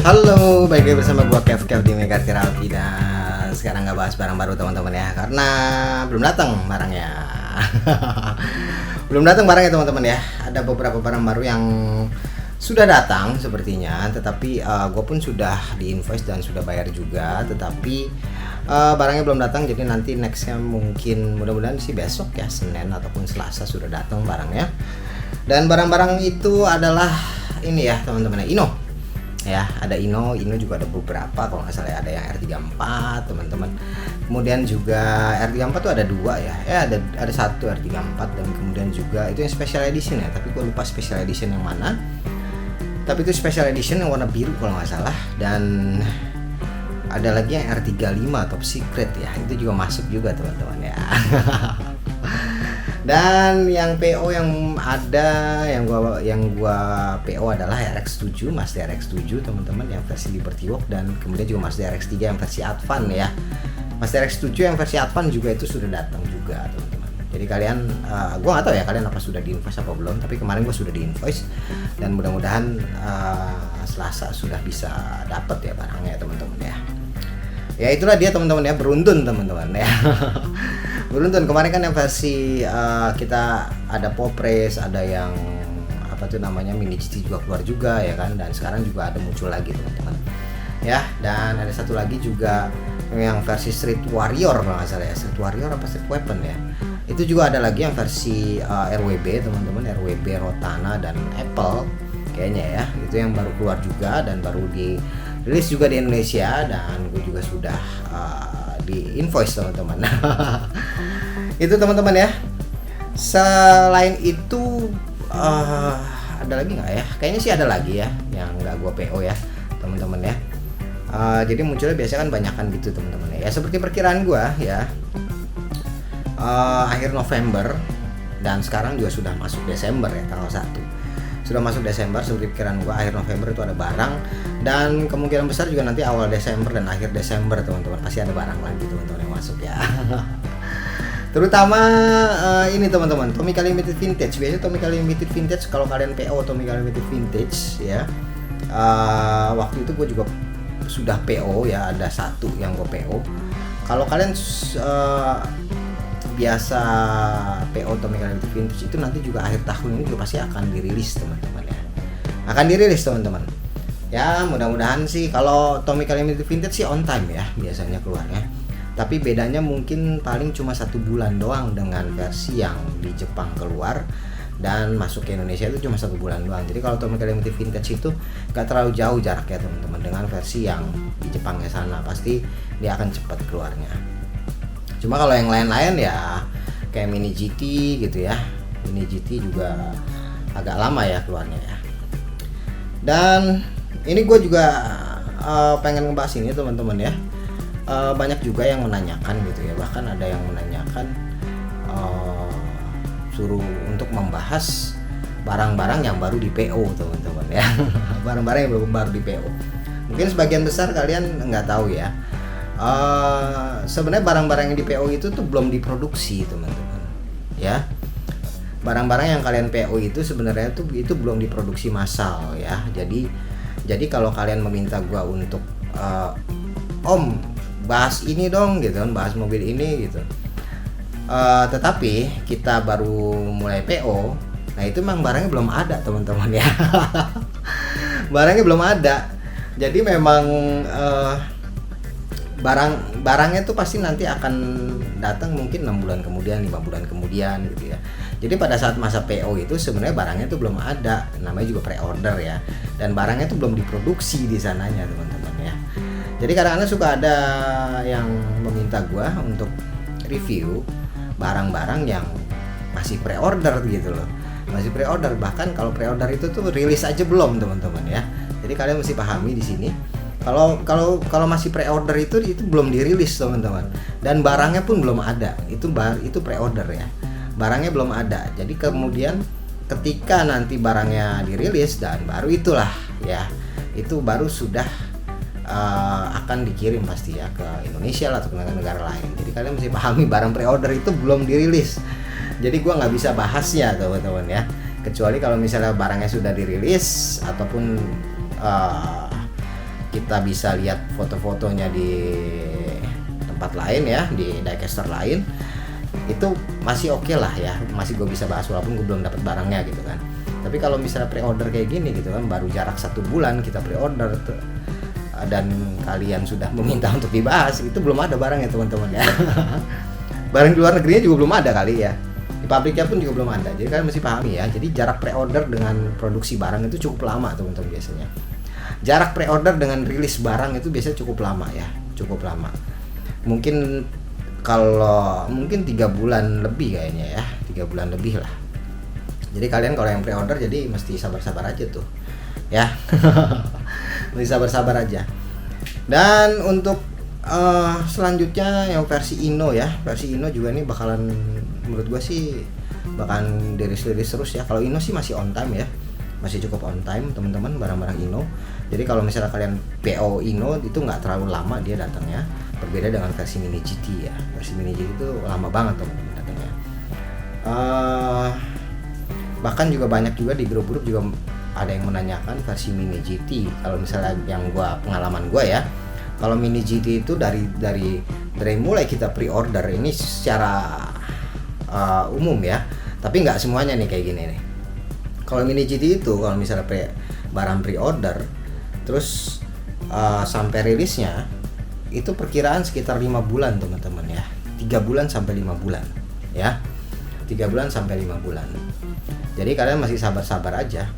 Halo, balik lagi bersama gua Kev di Mekarti Ralfi. Dan sekarang nggak bahas barang baru teman-teman ya, karena belum datang barangnya. Belum datang barangnya teman-teman ya. Ada beberapa barang baru yang sudah datang sepertinya, tetapi gue pun sudah di invoice dan sudah bayar juga, tetapi barangnya belum datang. Jadi nanti nextnya mungkin mudah-mudahan sih besok ya, Senin ataupun Selasa sudah datang barangnya. Dan barang-barang itu adalah ini ya teman-teman ya, Ino ya, ada Ino juga ada beberapa, kalau nggak salah ada yang R34 teman-teman. Kemudian juga R34 tuh ada dua ya, ada satu R34 dan kemudian juga itu yang special edition ya, tapi gue lupa special edition yang mana. Tapi itu special edition yang warna biru kalau nggak salah. Dan ada lagi yang R35 top secret ya, itu juga masuk juga teman-teman ya. Dan yang PO yang ada yang gua PO adalah RX7, Mazda RX7 teman-teman, yang versi Liberty Walk, dan kemudian juga Mazda RX3 yang versi Advan ya. Mazda RX7 yang versi Advan juga itu sudah datang juga teman-teman. Jadi kalian gua nggak tahu ya kalian apa sudah di invoice apa belum, tapi kemarin gua sudah di invoice dan mudah-mudahan Selasa sudah bisa dapat ya barangnya teman-teman ya. Ya itulah dia teman-teman ya, beruntun teman-teman ya. Beruntun. Kemarin kan yang versi kita ada Popres, ada yang apa tuh namanya Mini GT juga keluar juga ya kan, dan sekarang juga ada muncul lagi teman-teman ya. Dan ada satu lagi juga yang versi Street Warrior kalau nggak salah ya, Street Warrior apa Street Weapon ya, itu juga ada lagi yang versi RWB teman-teman, RWB Rotana dan Apple kayaknya ya, itu yang baru keluar juga dan baru dirilis juga di Indonesia, dan gue juga sudah di invoice teman-teman. Itu teman-teman ya. Selain itu ada lagi nggak ya? Kayaknya sih ada lagi ya yang nggak gue PO ya teman-teman ya. Jadi munculnya biasanya kan banyakan gitu teman-teman ya. Seperti perkiraan gue ya, akhir November dan sekarang juga sudah masuk Desember ya, tanggal 1 sudah masuk Desember. Seperti pikiran gua akhir November itu ada barang, dan kemungkinan besar juga nanti awal Desember dan akhir Desember teman-teman pasti ada barang lagi teman-teman yang masuk ya. Terutama ini teman-teman, Tomica Limited Vintage. Biasanya Tomica Limited Vintage kalau kalian PO Tomica Limited Vintage ya, waktu itu gue juga sudah PO ya, ada satu yang gue PO. Kalau kalian biasa PO Tomica Limited Vintage itu nanti juga akhir tahun ini juga pasti akan dirilis teman-teman ya, akan dirilis teman-teman ya. Mudah-mudahan sih kalau Tomica Limited Vintage sih on time ya biasanya keluarnya, tapi bedanya mungkin paling cuma 1 bulan doang dengan versi yang di Jepang keluar dan masuk ke Indonesia itu cuma 1 bulan doang. Jadi kalau Tomica Limited Vintage itu gak terlalu jauh jaraknya teman-teman dengan versi yang di Jepangnya sana, pasti dia akan cepat keluarnya. Cuma kalau yang lain-lain ya kayak Mini GT gitu ya, Mini GT juga agak lama ya keluarnya ya. Dan ini gue juga pengen ngebahas ini teman-teman ya. Banyak juga yang menanyakan gitu ya, bahkan ada yang menanyakan suruh untuk membahas barang-barang yang baru di PO teman-teman ya. Barang-barang yang baru di PO. Mungkin sebagian besar kalian nggak tahu ya. Sebenarnya barang-barang yang di PO itu tuh belum diproduksi teman-teman ya. Barang-barang yang kalian PO itu sebenarnya tuh itu belum diproduksi massal ya. Jadi kalau kalian meminta gua untuk Om bahas ini dong gitu kan, bahas mobil ini gitu, tetapi kita baru mulai PO, nah itu memang barangnya belum ada teman-teman ya. Barangnya belum ada, jadi memang barangnya tuh pasti nanti akan datang mungkin 6 bulan kemudian, 5 bulan kemudian gitu ya. Jadi pada saat masa PO itu sebenarnya barangnya tuh belum ada, namanya juga pre-order ya, dan barangnya tuh belum diproduksi di sananya teman-teman ya. Jadi kadang-kadang suka ada yang meminta gua untuk review barang-barang yang masih pre-order gitu loh, masih pre-order, bahkan kalau pre-order itu tuh rilis aja belum teman-teman ya. Jadi kalian mesti pahami di sini. Kalau masih pre-order itu belum dirilis teman-teman, dan barangnya pun belum ada. Itu pre-order ya, barangnya belum ada. Jadi kemudian ketika nanti barangnya dirilis dan baru itulah ya, itu baru sudah akan dikirim pasti ya ke Indonesia lah atau ke negara lain. Jadi kalian mesti pahami barang pre-order itu belum dirilis. Jadi gua nggak bisa bahasnya teman-teman ya, kecuali kalau misalnya barangnya sudah dirilis ataupun kita bisa lihat foto-fotonya di tempat lain ya, di diecaster lain, itu masih oke lah ya, masih gue bisa bahas walaupun gue belum dapat barangnya gitu kan. Tapi kalau misalnya pre-order kayak gini gitu kan, baru jarak 1 bulan kita pre-order dan kalian sudah meminta untuk dibahas, itu belum ada barangnya teman-teman ya. Barang di luar negerinya juga belum ada kali ya, di pabriknya pun juga belum ada. Jadi kalian mesti pahami ya, jadi jarak pre-order dengan produksi barang itu cukup lama teman-teman biasanya. Jarak pre-order dengan rilis barang itu biasanya cukup lama ya, cukup lama. Mungkin 3 bulan lebih kayaknya ya, 3 bulan lebih lah. Jadi kalian kalau yang pre-order jadi mesti sabar-sabar aja tuh ya. Mesti sabar-sabar aja. Dan untuk selanjutnya yang versi Ino ya, versi Ino juga ini bakalan, menurut gua sih bakalan dirilis terus ya. Kalau Ino sih masih on time ya, masih cukup on time teman-teman barang-barang Ino. Jadi kalau misalnya kalian PO Ino itu nggak terlalu lama dia datangnya, berbeda dengan versi Mini GT ya. Versi Mini GT itu lama banget teman-teman datangnya. Bahkan juga banyak juga di grup-grup juga ada yang menanyakan versi Mini GT. Kalau misalnya yang pengalaman gua ya, kalau Mini GT itu dari mulai kita pre-order ini secara umum ya, tapi nggak semuanya nih kayak gini nih. Kalau Mini GT itu kalau misalnya barang pre-order terus sampai rilisnya itu perkiraan sekitar 5 bulan teman-teman ya, 3 bulan sampai 5 bulan ya, 3 bulan sampai 5 bulan. Jadi kalian masih sabar-sabar aja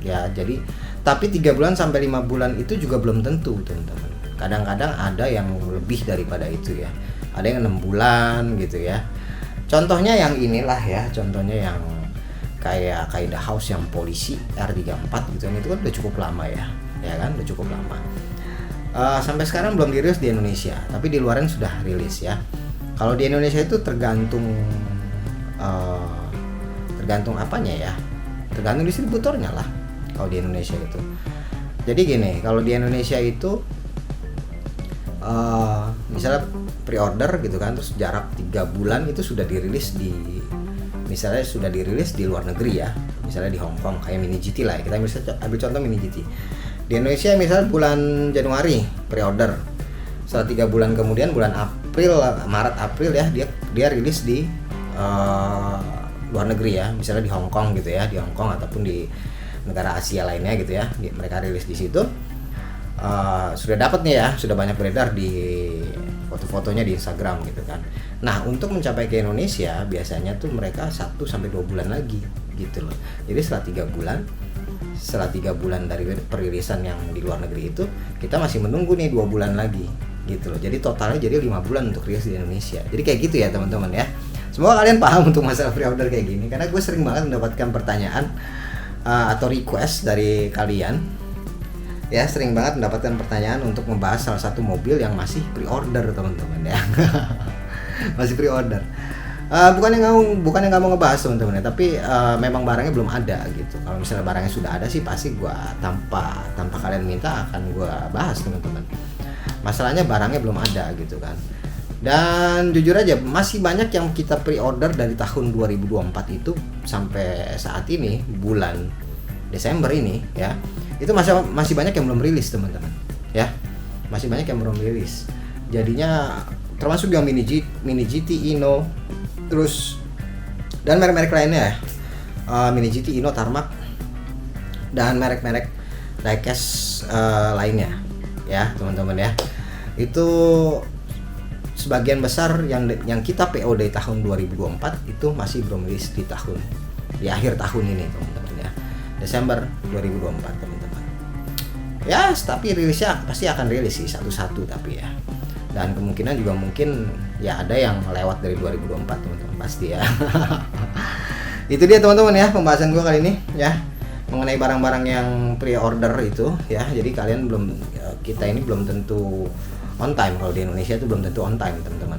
ya. Jadi tapi 3 bulan sampai 5 bulan itu juga belum tentu teman-teman. Kadang-kadang ada yang lebih daripada itu ya, ada yang 6 bulan gitu ya. Contohnya yang inilah ya, contohnya yang kayak The House yang polisi R34 gitu kan, itu kan udah cukup lama ya kan, udah cukup lama. Sampai sekarang belum dirilis di Indonesia, tapi di luaran sudah rilis ya. Kalau di Indonesia itu tergantung apanya ya, tergantung distributornya lah kalau di Indonesia itu. Jadi gini, kalau di Indonesia itu misalnya pre-order gitu kan, terus jarak 3 bulan itu sudah dirilis misalnya sudah dirilis di luar negeri ya, misalnya di Hong Kong kayak Mini GT lah ya. Kita bisa ambil contoh Mini GT di Indonesia misalnya bulan Januari pre-order, setelah 3 bulan kemudian bulan Maret April ya dia rilis di luar negeri ya, misalnya di Hong Kong gitu ya, di Hong Kong ataupun di negara Asia lainnya gitu ya, mereka rilis di situ. Sudah dapat nih ya, sudah banyak beredar di foto-fotonya di Instagram gitu kan. Nah untuk mencapai ke Indonesia biasanya tuh mereka 1-2 bulan lagi gitu loh. Jadi setelah 3 bulan dari perilisan yang di luar negeri itu, kita masih menunggu nih 2 bulan lagi gitu loh. Jadi totalnya jadi 5 bulan untuk rilis di Indonesia. Jadi kayak gitu ya teman-teman ya. Semoga kalian paham untuk masalah pre-order kayak gini, karena gue sering banget mendapatkan pertanyaan atau request dari kalian ya, sering banget mendapatkan pertanyaan untuk membahas salah satu mobil yang masih pre-order teman-teman ya. Masih pre-order. Bukan yang nggak mau ngebahas teman-teman ya, tapi memang barangnya belum ada gitu. Kalau misalnya barangnya sudah ada sih pasti gue tanpa kalian minta akan gue bahas teman-teman. Masalahnya barangnya belum ada gitu kan. Dan jujur aja masih banyak yang kita pre-order dari tahun 2024 itu sampai saat ini bulan Desember ini ya, itu masih banyak yang belum rilis teman-teman ya, masih banyak yang belum rilis. Jadinya termasuk yang Mini GT, Ino, terus dan merek-merek lainnya ya, Mini GT, Ino, Tarmac dan merek-merek diecast lainnya ya teman-teman ya. Itu sebagian besar yang kita PO dari tahun 2024 itu masih belum rilis di akhir tahun ini teman-teman ya, Desember 2024 teman-teman ya. Tapi rilisnya pasti akan rilis sih satu-satu tapi ya, dan kemungkinan juga mungkin ya ada yang lewat dari 2024 teman-teman pasti ya. Itu dia teman-teman ya pembahasan gue kali ini ya, mengenai barang-barang yang pre-order itu ya. Jadi kita ini belum tentu on time. Kalau di Indonesia itu belum tentu on time teman-teman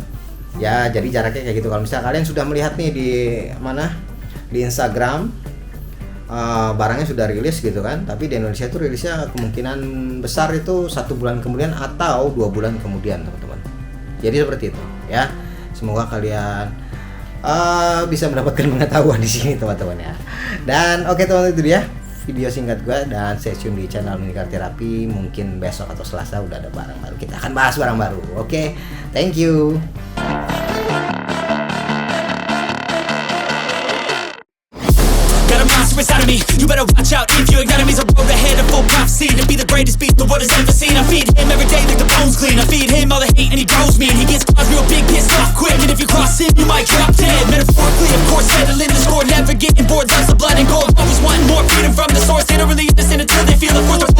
ya. Jadi jaraknya kayak gitu. Kalau misalnya kalian sudah melihat nih di Instagram barangnya sudah rilis gitu kan, tapi di Indonesia itu rilisnya kemungkinan besar itu 1 bulan kemudian atau 2 bulan kemudian teman-teman. Jadi seperti itu ya. Semoga kalian bisa mendapatkan pengetahuan di sini teman-teman ya. Dan oke teman-teman, itu dia video singkat gue, dan stay tune di channel Unikal Terapi. Mungkin besok atau Selasa udah ada barang baru, kita akan bahas barang baru. Oke, thank you. Inside of me, you better watch out if your enemy's a road ahead of full prophecy to be the greatest beast the world has ever seen. I feed him every day like the bones clean. I feed him all the hate and he grows me, and he gets claws real big, pissed off quick. And if you cross him, you might drop dead. Metaphorically, of course, settling the score, never getting bored. Lots of blood and gold, always wanting more freedom from the source. They don't really understand until they feel the force.